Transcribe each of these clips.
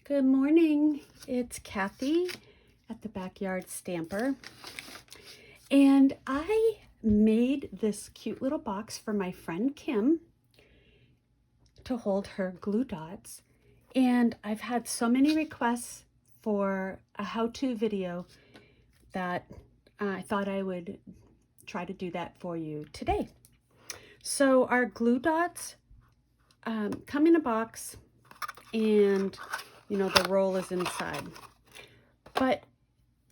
Good morning, it's Kathy at the Backyard Stamper, and I made this cute little box for my friend Kim to hold her glue dots, and I've had so many requests for a how-to video that I thought I would try to do that for you today. So our glue dots come in a box, and you know, the roll is inside, but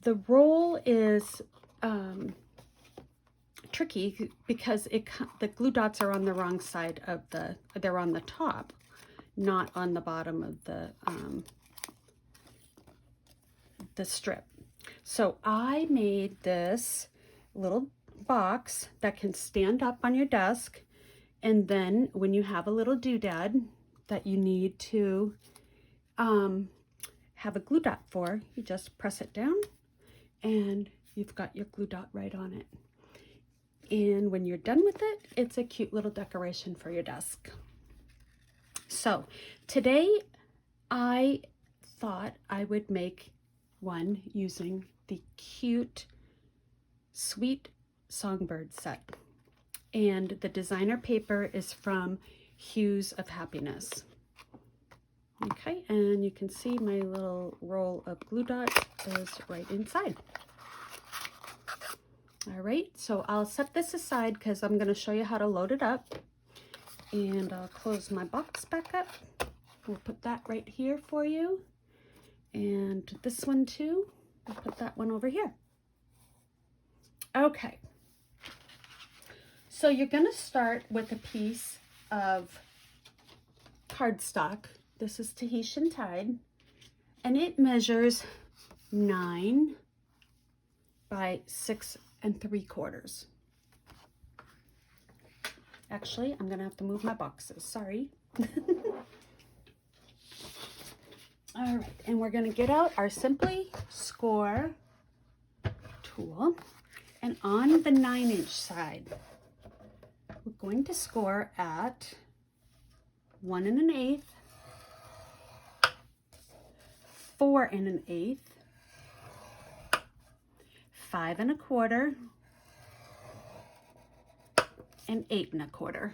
the roll is tricky because the glue dots are on the wrong side of they're on the top, not on the bottom of the strip. So I made this little box that can stand up on your desk, and then when you have a little doodad that you need to have a glue dot for, you just press it down and you've got your glue dot right on it. And when you're done with it, it's a cute little decoration for your desk. So today I thought I would make one using the cute Sweet Songbird set. And the designer paper is from Hues of Happiness. Okay, and you can see my little roll of glue dots is right inside. All right, so I'll set this aside because I'm going to show you how to load it up. And I'll close my box back up. We'll put that right here for you. And this one too. I'll put that one over here. Okay. So you're going to start with a piece of cardstock. This is Tahitian Tide, and it measures 9 by 6 3/4. Actually, I'm gonna have to move my boxes, sorry. All right, and we're gonna get out our Simply Score tool, and on the 9-inch side, we're going to score at 1 1/8, 4 1/8, 5 1/4, and 8 1/4.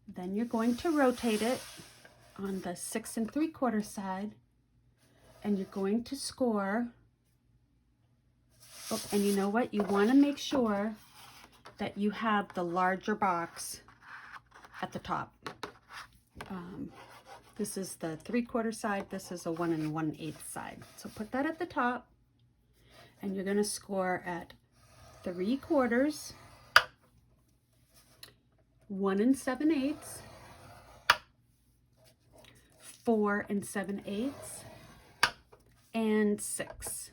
Then you're going to rotate it on the 6 3/4 side, and you're going to score. Oh, and you know what? You want to make sure that you have the larger box at the top. This is the 3/4 side. This is a 1 1/8 side. So put that at the top, and you're going to score at 3/4, 1 7/8, 4 7/8, and 6.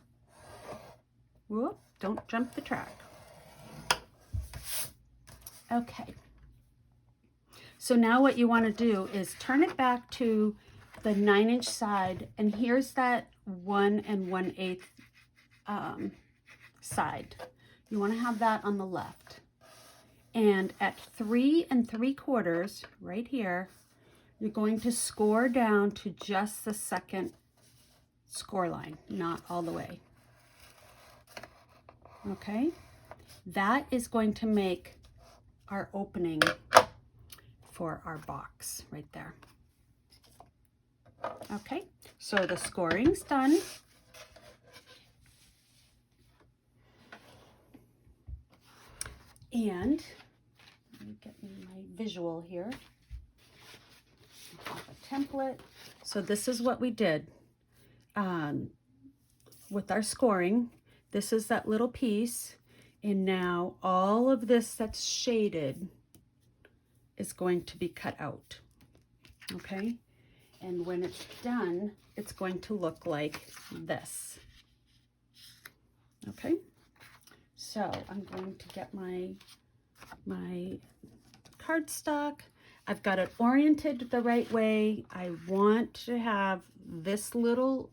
Whoop, don't jump the track. Okay. So now what you want to do is turn it back to the 9-inch side, and here's that 1 1/8 side. You want to have that on the left. And at 3 3/4, right here, you're going to score down to just the second score line, not all the way. Okay? That is going to make our opening for our box right there. Okay, so the scoring's done. And let me get my visual here. I have a template. So this is what we did with our scoring. This is that little piece, and now all of this that's shaded is going to be cut out. Okay, and when it's done, it's going to look like this. Okay, so I'm going to get my cardstock. I've got it oriented the right way. I want to have this little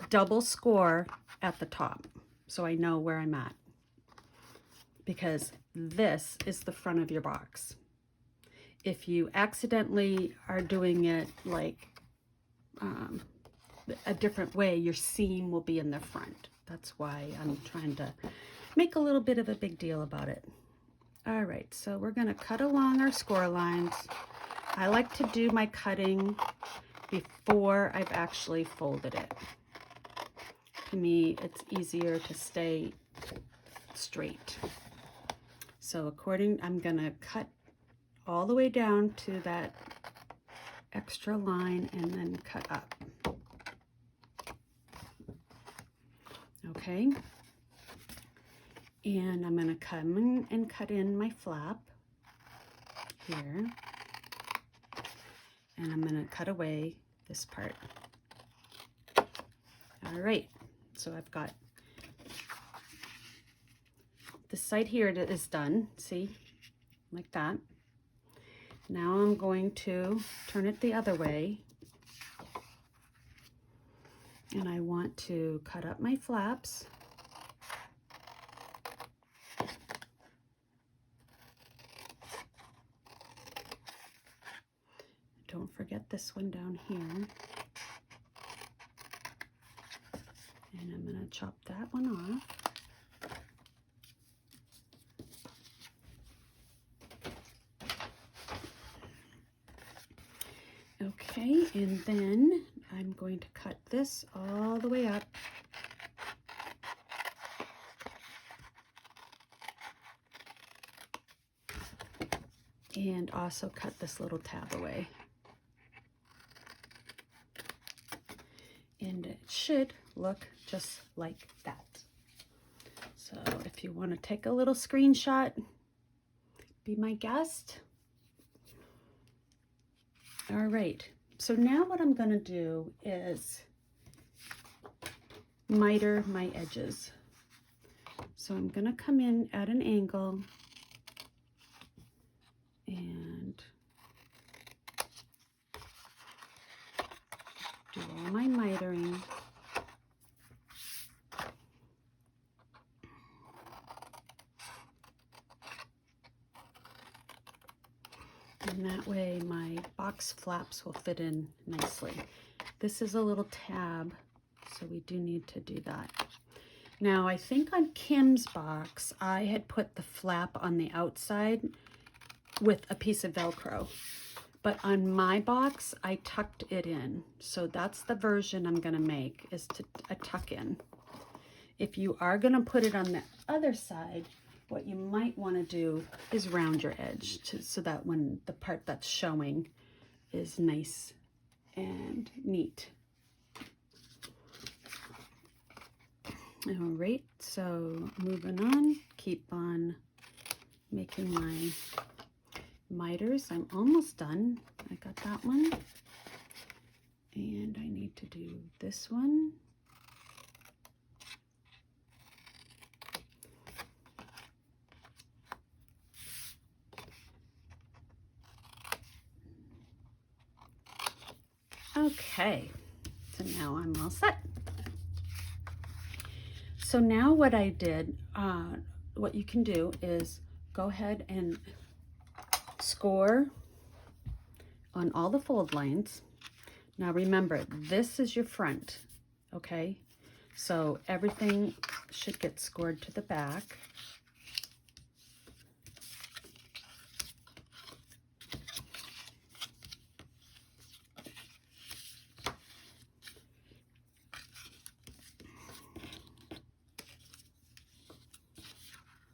double score at the top so I know where I'm at, because this is the front of your box. if you accidentally are doing it like a different way, your seam will be in the front. That's why I'm trying to make a little bit of a big deal about it. All right, so we're gonna cut along our score lines. I like to do my cutting before I've actually folded it. To me, it's easier to stay straight. So I'm gonna cut all the way down to that extra line and then cut up. Okay, and I'm gonna come in and cut in my flap here, and I'm gonna cut away this part. All right, so I've got this side here is done, see, like that. Now I'm going to turn it the other way, and I want to cut up my flaps. Don't forget this one down here. And I'm going to chop that one off. Okay, and then I'm going to cut this all the way up. And also cut this little tab away. And it should look just like that. So if you want to take a little screenshot, be my guest. All right, so now what I'm going to do is miter my edges. So I'm going to come in at an angle and do all my mitering. And that way my box flaps will fit in nicely. This is a little tab, so we do need to do that. Now I think on Kim's box, I had put the flap on the outside with a piece of Velcro. But on my box, I tucked it in. So that's the version I'm gonna make, is to a tuck in. If you are gonna put it on the other side, what you might wanna do is round your edge so that when the part that's showing is nice and neat. All right, so moving on, keep on making my miters. I'm almost done. I got that one. And I need to do this one. Okay, so now I'm all set. So now what I did, what you can do is go ahead and score on all the fold lines. Now remember, this is your front, okay? So everything should get scored to the back.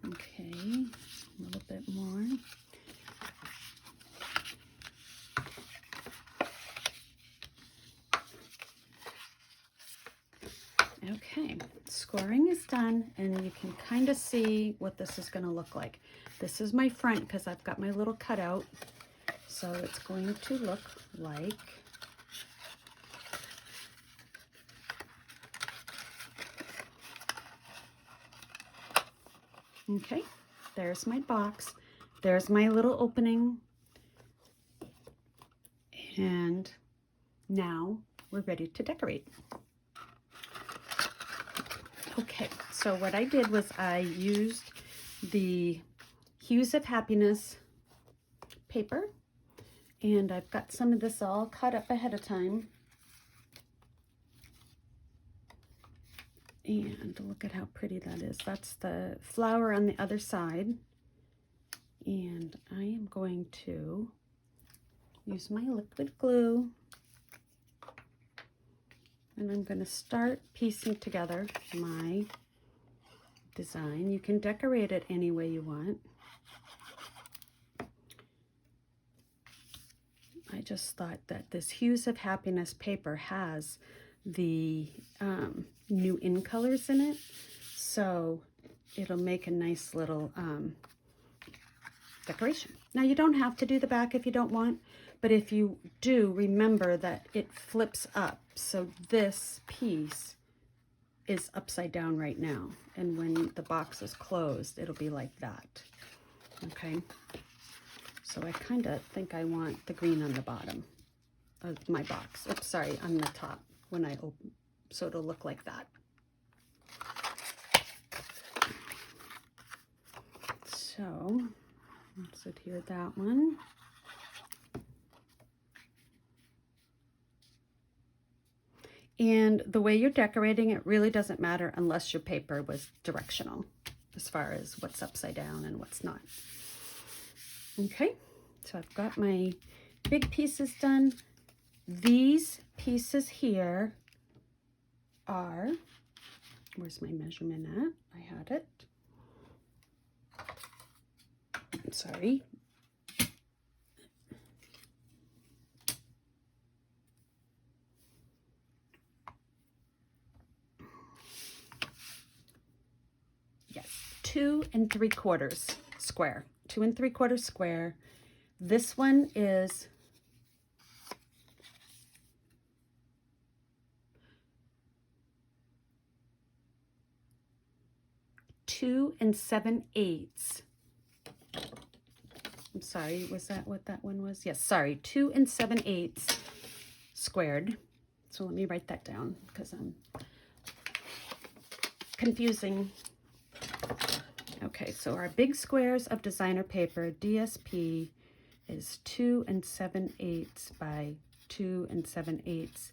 Okay, a little bit more. Okay, scoring is done, and you can kind of see what this is going to look like. This is my front because I've got my little cutout, so it's going to look like okay, there's my box, there's my little opening, and now we're ready to decorate. Okay, so what I did was I used the Hues of Happiness paper, And I've got some of this all cut up ahead of time. And look at how pretty that is. That's the flower on the other side. And I am going to use my liquid glue. And I'm going to start piecing together my design. You can decorate it any way you want. I just thought that this Hues of Happiness paper has the new in colors in it, so it'll make a nice little decoration. Now you don't have to do the back if you don't want, but if you do, remember that it flips up, so this piece is upside down right now, and when the box is closed it'll be like that. Okay, so I kind of think I want the green on the bottom of my box. Oops, sorry, on the top when I open, so it'll look like that. So let's adhere that one. And the way you're decorating it really doesn't matter unless your paper was directional as far as what's upside down and what's not. Okay, so I've got my big pieces done. These pieces here are, where's my measurement at? I had it. I'm sorry. Yes, 2 3/4 square. 2 3/4 square. This one is 2 7/8. I'm sorry, was that what that one was? Yes, sorry, 2 7/8 squared. So let me write that down because I'm confusing. Okay, so our big squares of designer paper, DSP, is 2 7/8 by 2 7/8.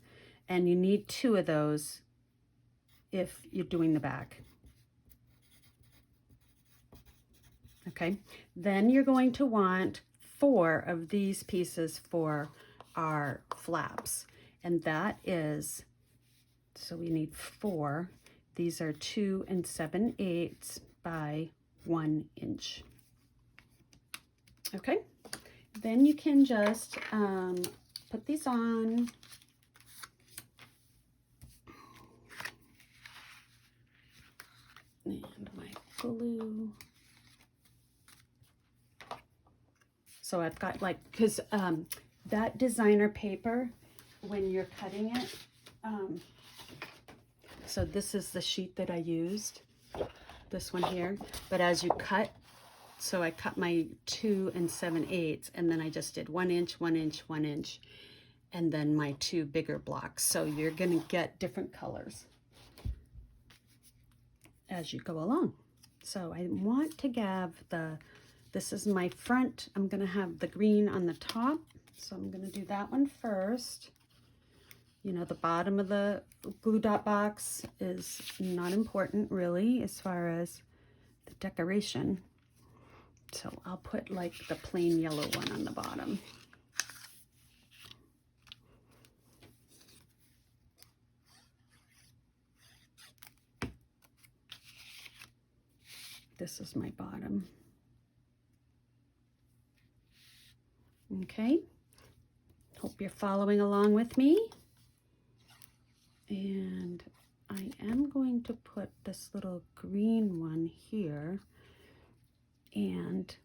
And you need 2 of those if you're doing the back. Okay, then you're going to want 4 of these pieces for our flaps. And that is, so we need 4. These are 2 7/8 by 1 inch. Okay, then you can just put these on. And my glue. So I've got like, because that designer paper, when you're cutting it, so this is the sheet that I used, this one here, but as you cut, so I cut my 2 7/8, and then I just did 1 inch, 1 inch, 1 inch, and then my 2 bigger blocks. So you're gonna get different colors as you go along. So I want to have this is my front. I'm gonna have the green on the top. So I'm gonna do that one first. You know, the bottom of the glue dot box is not important really as far as the decoration. So I'll put like the plain yellow one on the bottom. This is my bottom. Okay, hope you're following along with me. And I am going to put this little green one here and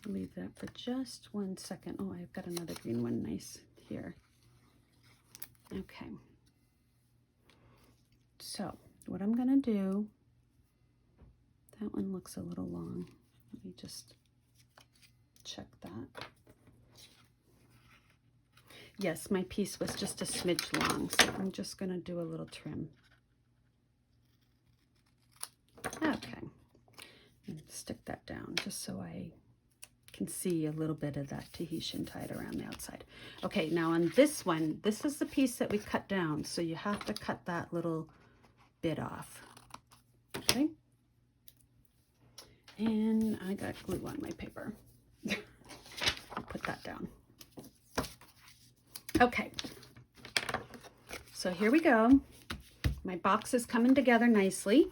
leave that for just 1 second. Oh, I've got another green one nice here. Okay. So what I'm gonna do, that one looks a little long. Let me just check that. Yes, my piece was just a smidge long, so I'm just gonna do a little trim. Okay, and that down just so I can see a little bit of that Tahitian tied around the outside. Okay, now on this one, this is the piece that we cut down, so you have to cut that little bit off. Okay, and I got glue on my paper. I'll put that down. Okay, so here we go. My box is coming together nicely.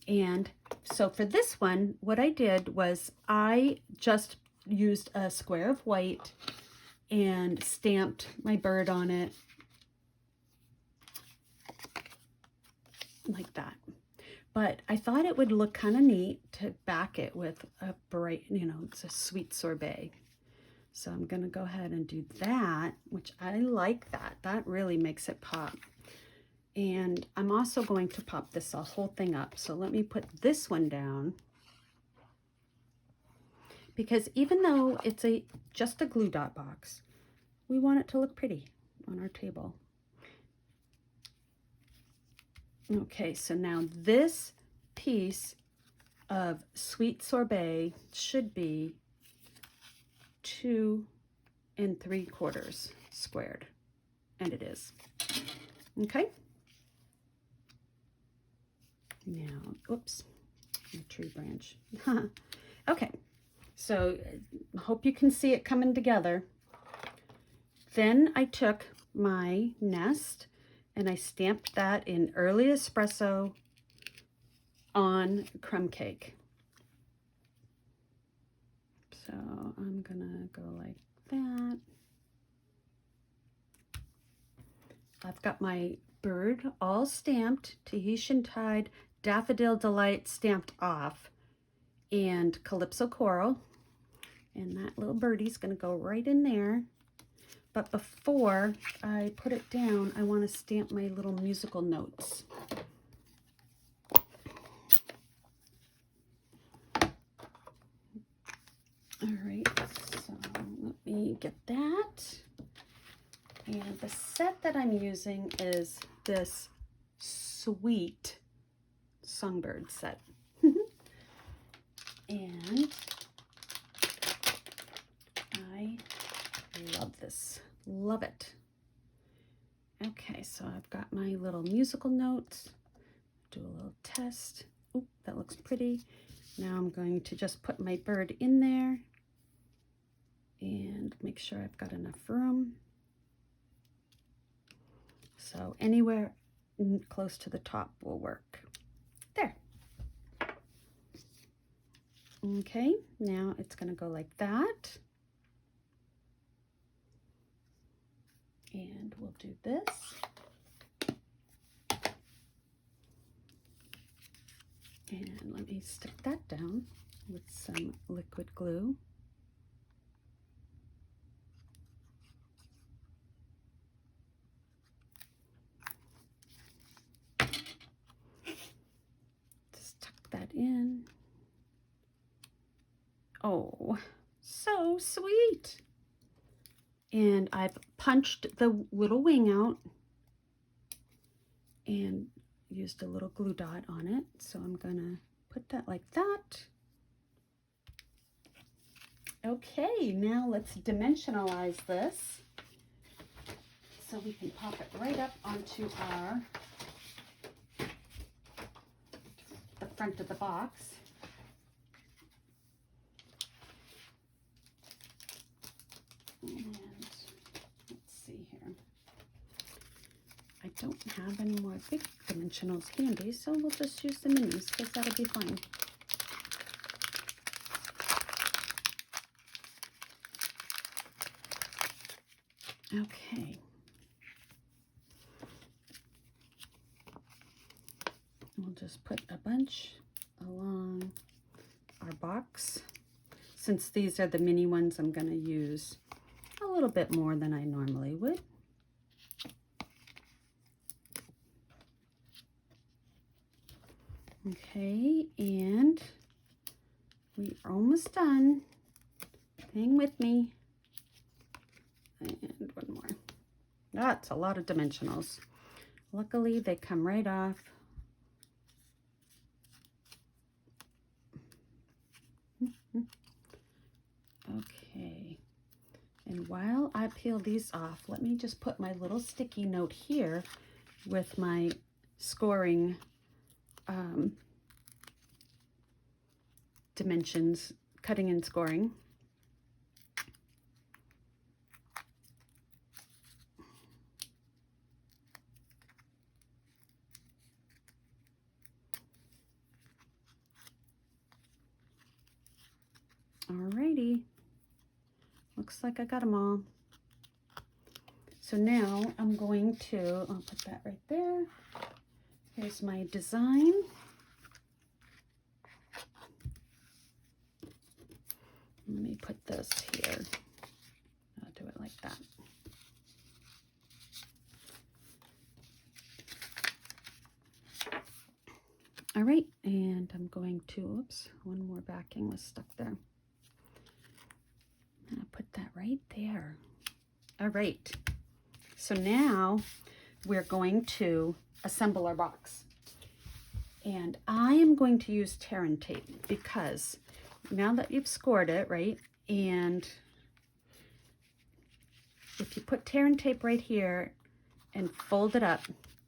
And so for this one, what I did was I just used a square of white and stamped my bird on it like that. But I thought it would look kind of neat to back it with a bright, you know, it's a sweet sorbet. So I'm going to go ahead and do that, which I like that. That really makes it pop. And I'm also going to pop this whole thing up. So let me put this one down. Because even though it's just a glue dot box, we want it to look pretty on our table. Okay, so now this piece of sweet sorbet should be 2 3/4 squared. And it is. Okay. Now, oops, my tree branch. Okay, so I hope you can see it coming together. Then I took my nest and I stamped that in early espresso on crumb cake. So I'm gonna go like that. I've got my bird all stamped, Tahitian tied, Daffodil Delight stamped off, and Calypso Coral. And that little birdie's gonna go right in there. But before I put it down, I want to stamp my little musical notes. All right, so let me get that. And the set that I'm using is this Sweet Songbird set. And I love this. Love it. Okay, so I've got my little musical notes. Do a little test. Oop, that looks pretty. Now I'm going to just put my bird in there and make sure I've got enough room. So anywhere close to the top will work. There. Okay, now it's going to go like that. And we'll do this. And let me stick that down with some liquid glue. Just tuck that in. Oh, so sweet. And I've punched the little wing out and used a little glue dot on it. So I'm gonna put that like that. Okay, now let's dimensionalize this so we can pop it right up onto the front of the box. And let's see here. I don't have any more big dimensionals handy, so we'll just use the minis because that'll be fine. Okay. We'll just put a bunch along our box. Since these are the mini ones, I'm going to use a little bit more than I normally would. Okay, and we're almost done. Hang with me. And one more. That's a lot of dimensionals. Luckily, they come right off. Okay. And while I peel these off, let me just put my little sticky note here with my scoring dimensions, cutting and scoring. Alrighty, looks like I got them all. So now I'm going to, I'll put that right there. Here's my design. Let me put this here. I'll do it like that. All right, and I'm going to, oops, one more backing was stuck there. I'm gonna put that right there. All right, so now we're going to assemble our box. And I am going to use tear and tape because now that you've scored it, right, and if you put tear and tape right here and fold it up,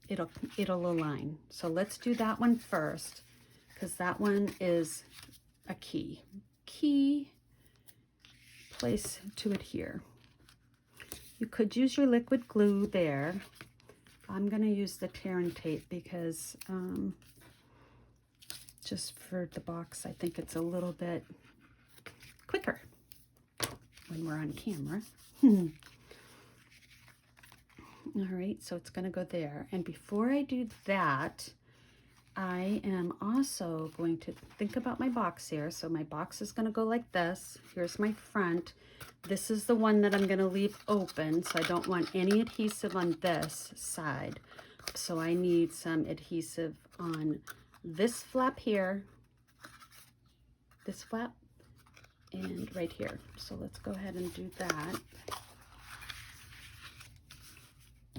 it'll align. So let's do that one first, because that one is a key place to adhere. You could use your liquid glue there. I'm gonna use the tear and tape because just for the box, I think it's a little bit quicker when we're on camera. All right, so it's gonna go there. And before I do that, I am also going to think about my box here. So my box is gonna go like this. Here's my front. This is the one that I'm gonna leave open, so I don't want any adhesive on this side. So I need some adhesive on this flap here, this flap, and right here. So let's go ahead and do that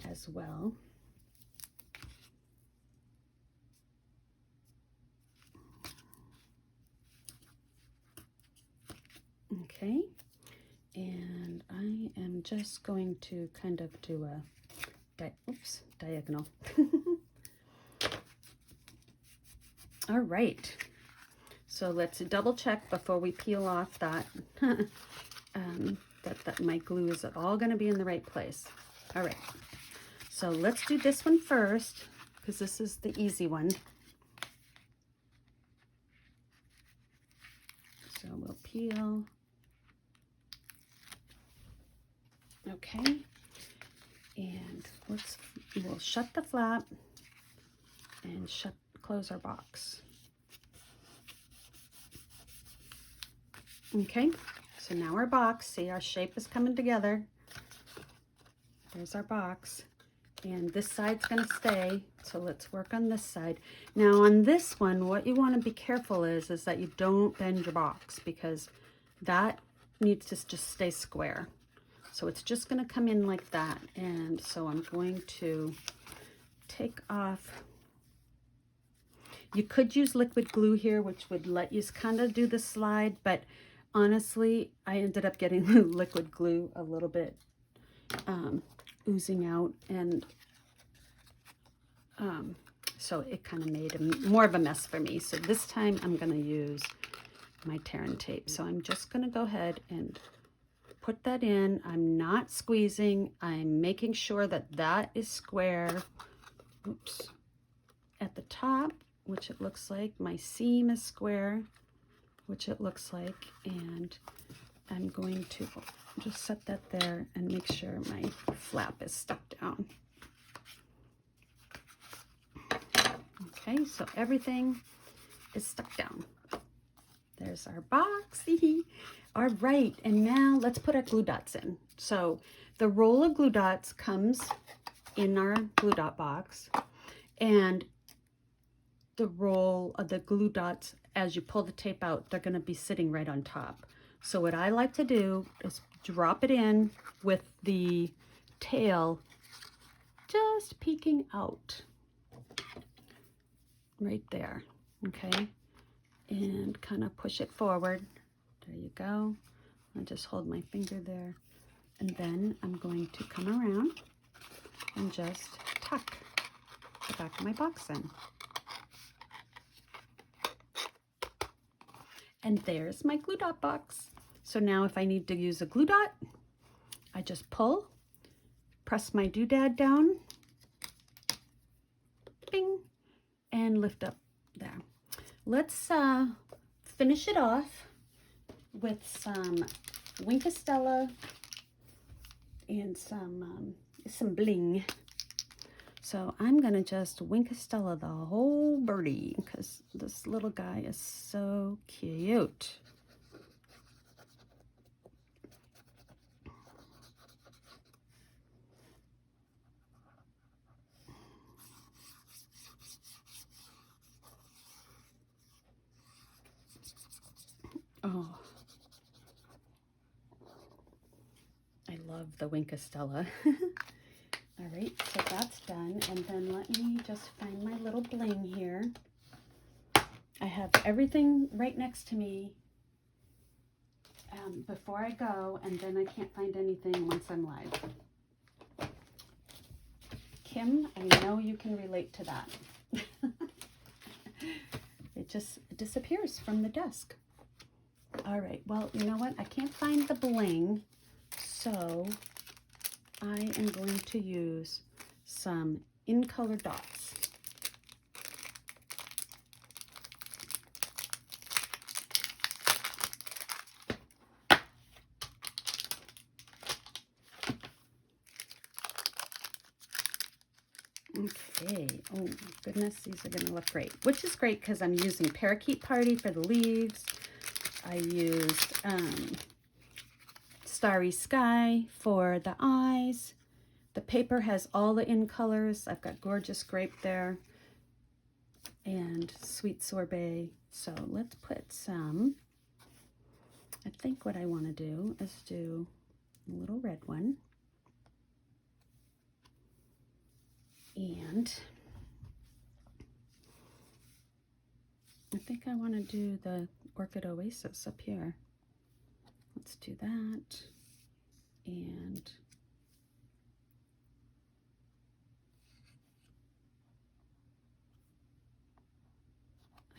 as well. Okay, and I am just going to kind of do a diagonal. All right, so let's double check before we peel off that that my glue is all going to be in the right place. All right, so let's do this one first because this is the easy one. So we'll peel. Okay, and we'll shut the flap and close our box. Okay, so now our box, see our shape is coming together. There's our box, and this side's gonna stay, so let's work on this side. Now on this one, what you wanna be careful is that you don't bend your box because that needs to just stay square. So it's just gonna come in like that, and so I'm going to take off. You could use liquid glue here, which would let you kind of do the slide, but honestly, I ended up getting the liquid glue a little bit oozing out, and so it kind of made more of a mess for me. So this time I'm gonna use my tear and tape. So I'm just gonna go ahead and put that in. I'm not squeezing. I'm making sure that that is square. Oops. At the top, which it looks like my seam is square, which it looks like, and I'm going to just set that there and make sure my flap is stuck down. Okay, so everything is stuck down. There's our box. All right, and now let's put our glue dots in. So the roll of glue dots comes in our glue dot box, and the roll of the glue dots, as you pull the tape out, they're gonna be sitting right on top. So what I like to do is drop it in with the tail just peeking out right there, okay? And kind of push it forward There you go. I'll just hold my finger there. And then I'm going to come around and just tuck the back of my box in. And there's my glue dot box. So now if I need to use a glue dot, I just pull, press my doodad down, bing, and lift up there. Let's finish it off with some Winkostella and some bling. So I'm gonna just Winkostella the whole birdie because this little guy is so cute. Oh, I love the Winkostella. All right, so that's done. And then let me just find my little bling here. I have everything right next to me before I go, and then I can't find anything once I'm live. Kim, I know you can relate to that. It just disappears from the desk. All right, well, you know what? I can't find the bling, so I am going to use some in color dots. Okay, oh my goodness, these are gonna look great, which is great because I'm using Parakeet Party for the leaves. I used Starry Sky for the eyes. The paper has all the in colors. I've got Gorgeous Grape there and Sweet Sorbet. So let's put some, I think what I want to do is do a little red one. And I think I want to do the Orchid Oasis up here. Let's do that. And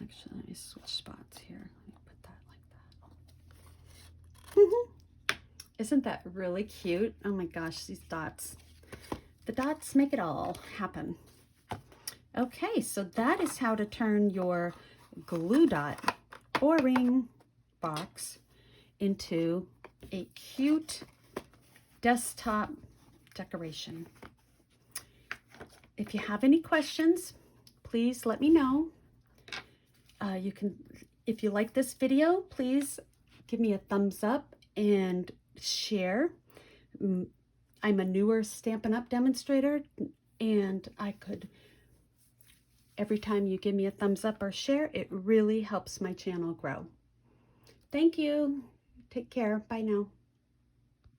actually, let me switch spots here. Let me put that like that. Isn't that really cute? Oh my gosh, these dots. The dots make it all happen. Okay, so that is how to turn your glue dot or ring box into a cute desktop decoration. If you have any questions, please let me know. You can, if you like this video, please give me a thumbs up and share. I'm a newer Stampin' Up! Demonstrator, and I could, every time you give me a thumbs up or share, it really helps my channel grow. Thank you. Take care. Bye now.